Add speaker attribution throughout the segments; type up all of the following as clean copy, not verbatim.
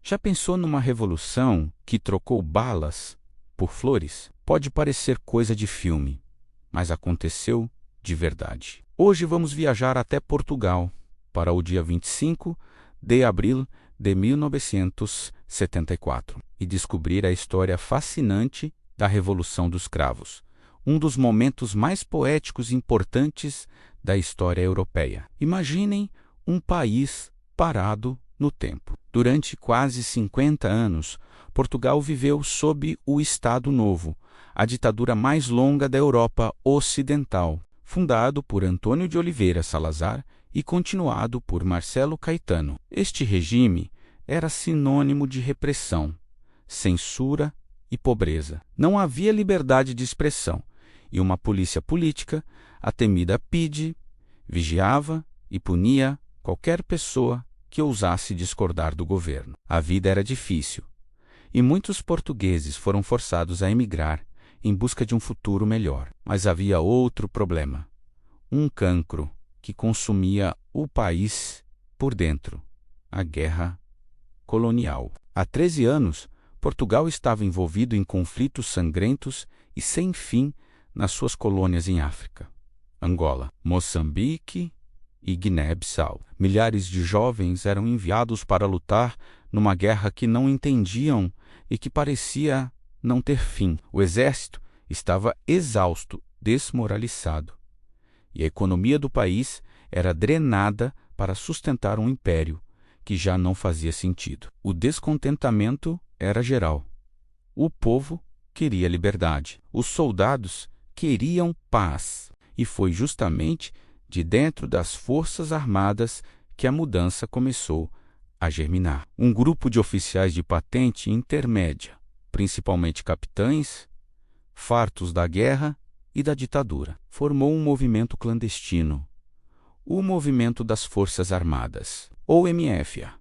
Speaker 1: Já pensou numa revolução que trocou balas por flores? Pode parecer coisa de filme, mas aconteceu de verdade. Hoje vamos viajar até Portugal, para o dia 25 de abril de 1974, e descobrir a história fascinante da Revolução dos Cravos, um dos momentos mais poéticos e importantes da história europeia. Imaginem um país parado no tempo. Durante quase 50 anos, Portugal viveu sob o Estado Novo, a ditadura mais longa da Europa Ocidental, fundado por Antônio de Oliveira Salazar e continuado por Marcelo Caetano. Este regime era sinônimo de repressão, censura e pobreza. Não havia liberdade de expressão, e uma polícia política, a temida PIDE, vigiava e punia qualquer pessoa que ousasse discordar do governo. A vida era difícil, e muitos portugueses foram forçados a emigrar em busca de um futuro melhor. Mas havia outro problema, um cancro que consumia o país por dentro: a guerra colonial. Há 13 anos, Portugal estava envolvido em conflitos sangrentos e sem fim nas suas colônias em África, Angola, Moçambique e Guiné-Bissau. Milhares de jovens eram enviados para lutar numa guerra que não entendiam e que parecia não ter fim. O exército estava exausto, desmoralizado, e a economia do país era drenada para sustentar um império que já não fazia sentido. O descontentamento era geral. O povo queria liberdade. Os soldados queriam paz. E foi justamente de dentro das Forças Armadas que a mudança começou a germinar. Um grupo de oficiais de patente intermédia, principalmente capitães, fartos da guerra e da ditadura, formou um movimento clandestino, o Movimento das Forças Armadas, ou MFA.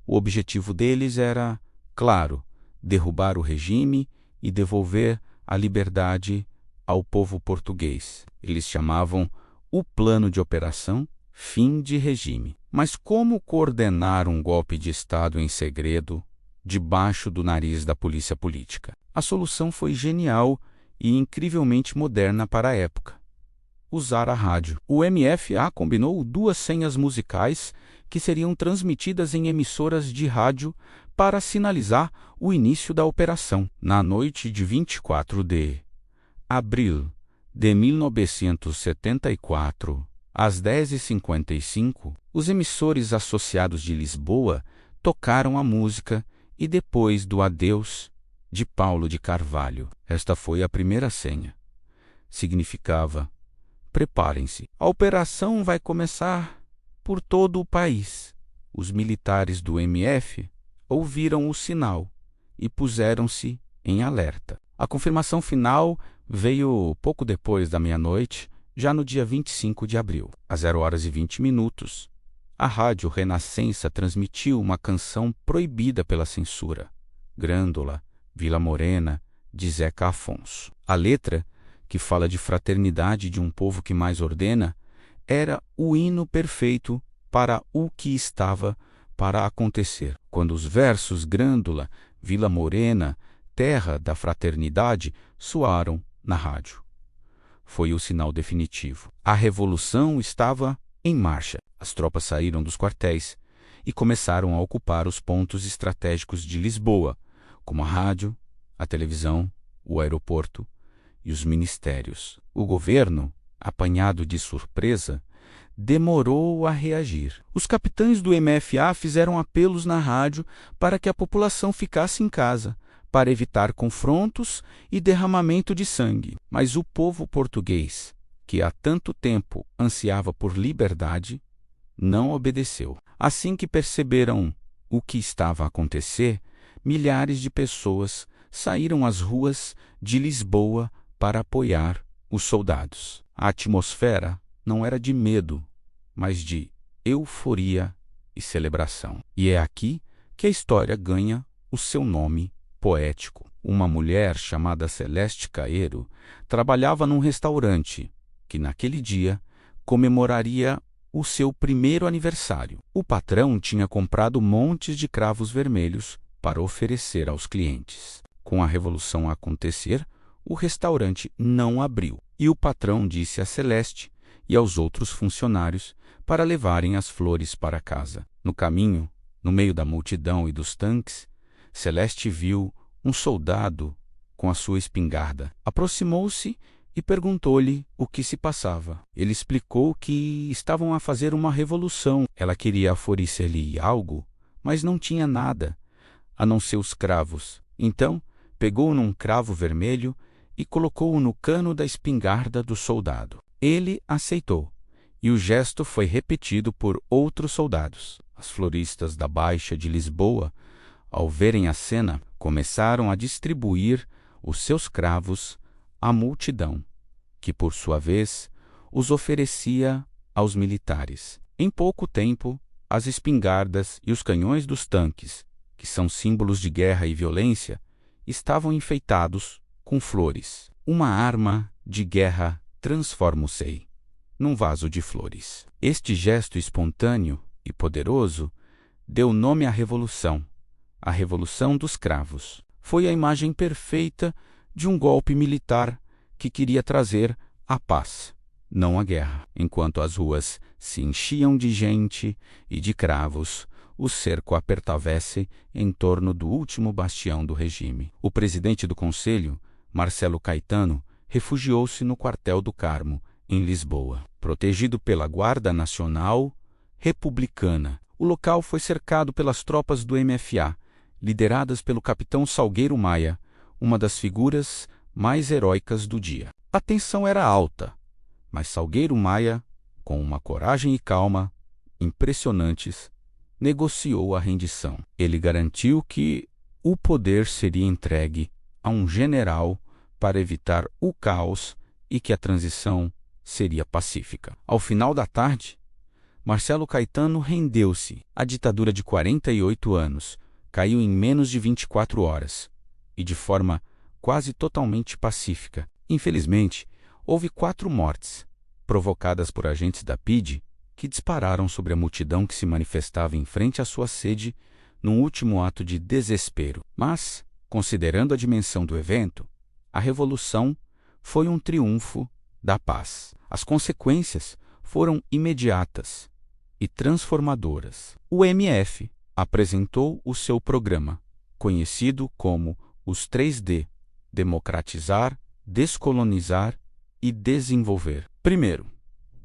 Speaker 1: O objetivo deles era, claro, derrubar o regime e devolver a liberdade ao povo português. Eles chamavam o Plano de Operação Fim de Regime. Mas como coordenar um golpe de Estado em segredo, debaixo do nariz da polícia política? A solução foi genial e incrivelmente moderna para a época: usar a rádio. O MFA combinou 2 senhas musicais que seriam transmitidas em emissoras de rádio para sinalizar o início da operação. Na noite de 24 de abril de 1974, às 10h55, os emissores associados de Lisboa tocaram a música e depois do adeus de Paulo de Carvalho. Esta foi a primeira senha. Significava: preparem-se, a operação vai começar por todo o país. Os militares do MF ouviram o sinal e puseram-se em alerta. A confirmação final veio pouco depois da meia-noite, já no dia 25 de abril, às 0h20. A rádio Renascença transmitiu uma canção proibida pela censura, Grândola, Vila Morena, de Zeca Afonso. A letra, que fala de fraternidade de um povo que mais ordena, era o hino perfeito para o que estava para acontecer. Quando os versos Grândola, Vila Morena, Terra da Fraternidade soaram na rádio, foi o sinal definitivo. A revolução estava em marcha. As tropas saíram dos quartéis e começaram a ocupar os pontos estratégicos de Lisboa, como a rádio, a televisão, o aeroporto e os ministérios. O governo, apanhado de surpresa, demorou a reagir. Os capitães do MFA fizeram apelos na rádio para que a população ficasse em casa, para evitar confrontos e derramamento de sangue. Mas o povo português, que há tanto tempo ansiava por liberdade, não obedeceu. Assim que perceberam o que estava a acontecer, milhares de pessoas saíram às ruas de Lisboa para apoiar os soldados. A atmosfera não era de medo, mas de euforia e celebração. E é aqui que a história ganha o seu nome poético. Uma mulher chamada Celeste Caeiro trabalhava num restaurante que, naquele dia, comemoraria o seu primeiro aniversário. O patrão tinha comprado montes de cravos vermelhos para oferecer aos clientes. Com a revolução a acontecer, o restaurante não abriu e o patrão disse a Celeste e aos outros funcionários para levarem as flores para casa. No caminho, no meio da multidão e dos tanques, Celeste viu um soldado com a sua espingarda. Aproximou-se e perguntou-lhe o que se passava. Ele explicou que estavam a fazer uma revolução. Ela queria oferecer-lhe algo, mas não tinha nada, a não ser os cravos. Então, pegou num cravo vermelho e colocou-o no cano da espingarda do soldado. Ele aceitou, e o gesto foi repetido por outros soldados. As floristas da Baixa de Lisboa, ao verem a cena, começaram a distribuir os seus cravos à multidão, que, por sua vez, os oferecia aos militares. Em pouco tempo, as espingardas e os canhões dos tanques, que são símbolos de guerra e violência, estavam enfeitados com flores. Uma arma de guerra transforma-se num vaso de flores. Este gesto espontâneo e poderoso deu nome à Revolução, a Revolução dos Cravos. Foi a imagem perfeita de um golpe militar que queria trazer a paz, não a guerra. Enquanto as ruas se enchiam de gente e de cravos, o cerco apertava-se em torno do último bastião do regime. O presidente do Conselho, Marcelo Caetano, refugiou-se no quartel do Carmo, em Lisboa. Protegido pela Guarda Nacional Republicana, o local foi cercado pelas tropas do MFA, lideradas pelo capitão Salgueiro Maia, uma das figuras mais heróicas do dia. A tensão era alta, mas Salgueiro Maia, com uma coragem e calma impressionantes, negociou a rendição. Ele garantiu que o poder seria entregue a um general para evitar o caos e que a transição seria pacífica. Ao final da tarde, Marcelo Caetano rendeu-se. A ditadura de 48 anos caiu em menos de 24 horas e de forma quase totalmente pacífica. Infelizmente, houve 4 mortes, provocadas por agentes da PIDE, que dispararam sobre a multidão que se manifestava em frente à sua sede num último ato de desespero. Mas, considerando a dimensão do evento, a revolução foi um triunfo da paz. As consequências foram imediatas e transformadoras. O MF apresentou o seu programa, conhecido como os 3D: democratizar, descolonizar e desenvolver. Primeiro,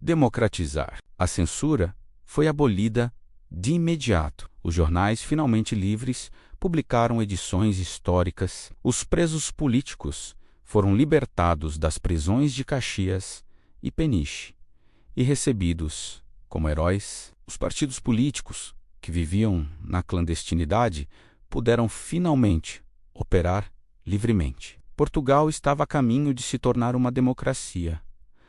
Speaker 1: democratizar. A censura foi abolida de imediato. Os jornais, finalmente livres, publicaram edições históricas. Os presos políticos foram libertados das prisões de Caxias e Peniche e recebidos como heróis. Os partidos políticos, que viviam na clandestinidade, puderam finalmente operar livremente. Portugal estava a caminho de se tornar uma democracia.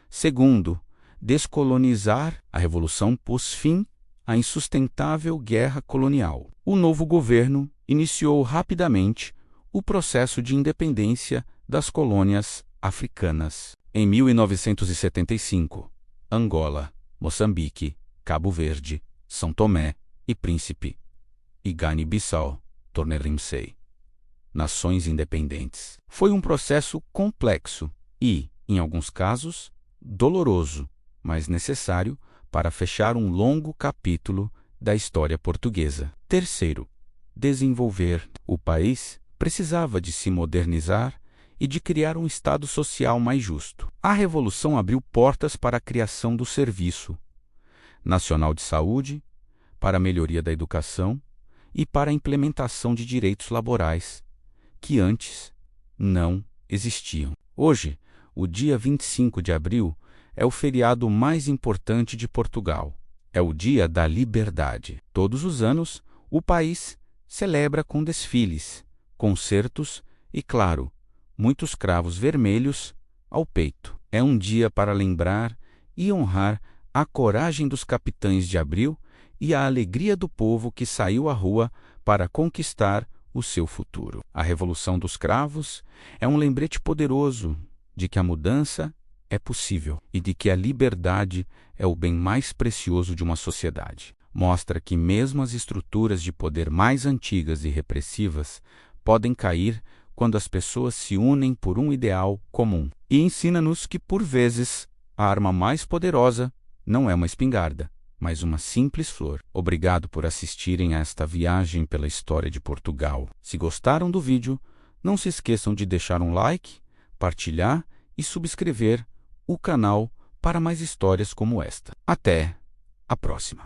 Speaker 1: Segundo, descolonizar. A Revolução pôs fim à insustentável guerra colonial. O novo governo iniciou rapidamente o processo de independência das colônias africanas. Em 1975, Angola, Moçambique, Cabo Verde, São Tomé e Príncipe e Guiné-Bissau tornaram-se nações independentes. Foi um processo complexo e, em alguns casos, doloroso, mas necessário para fechar um longo capítulo da história portuguesa. Terceiro, desenvolver. O país precisava de se modernizar e de criar um Estado social mais justo. A Revolução abriu portas para a criação do Serviço Nacional de Saúde, para a melhoria da educação e para a implementação de direitos laborais, que antes não existiam. Hoje, o dia 25 de abril é o feriado mais importante de Portugal. É o Dia da Liberdade. Todos os anos, o país celebra com desfiles, concertos e, claro, muitos cravos vermelhos ao peito. É um dia para lembrar e honrar a coragem dos capitães de abril e a alegria do povo que saiu à rua para conquistar o seu futuro. A Revolução dos Cravos é um lembrete poderoso de que a mudança é possível e de que a liberdade é o bem mais precioso de uma sociedade. Mostra que mesmo as estruturas de poder mais antigas e repressivas podem cair quando as pessoas se unem por um ideal comum. E ensina-nos que, por vezes, a arma mais poderosa não é uma espingarda, mas uma simples flor. Obrigado por assistirem a esta viagem pela história de Portugal. Se gostaram do vídeo, não se esqueçam de deixar um like, partilhar e subscrever o canal para mais histórias como esta. Até a próxima!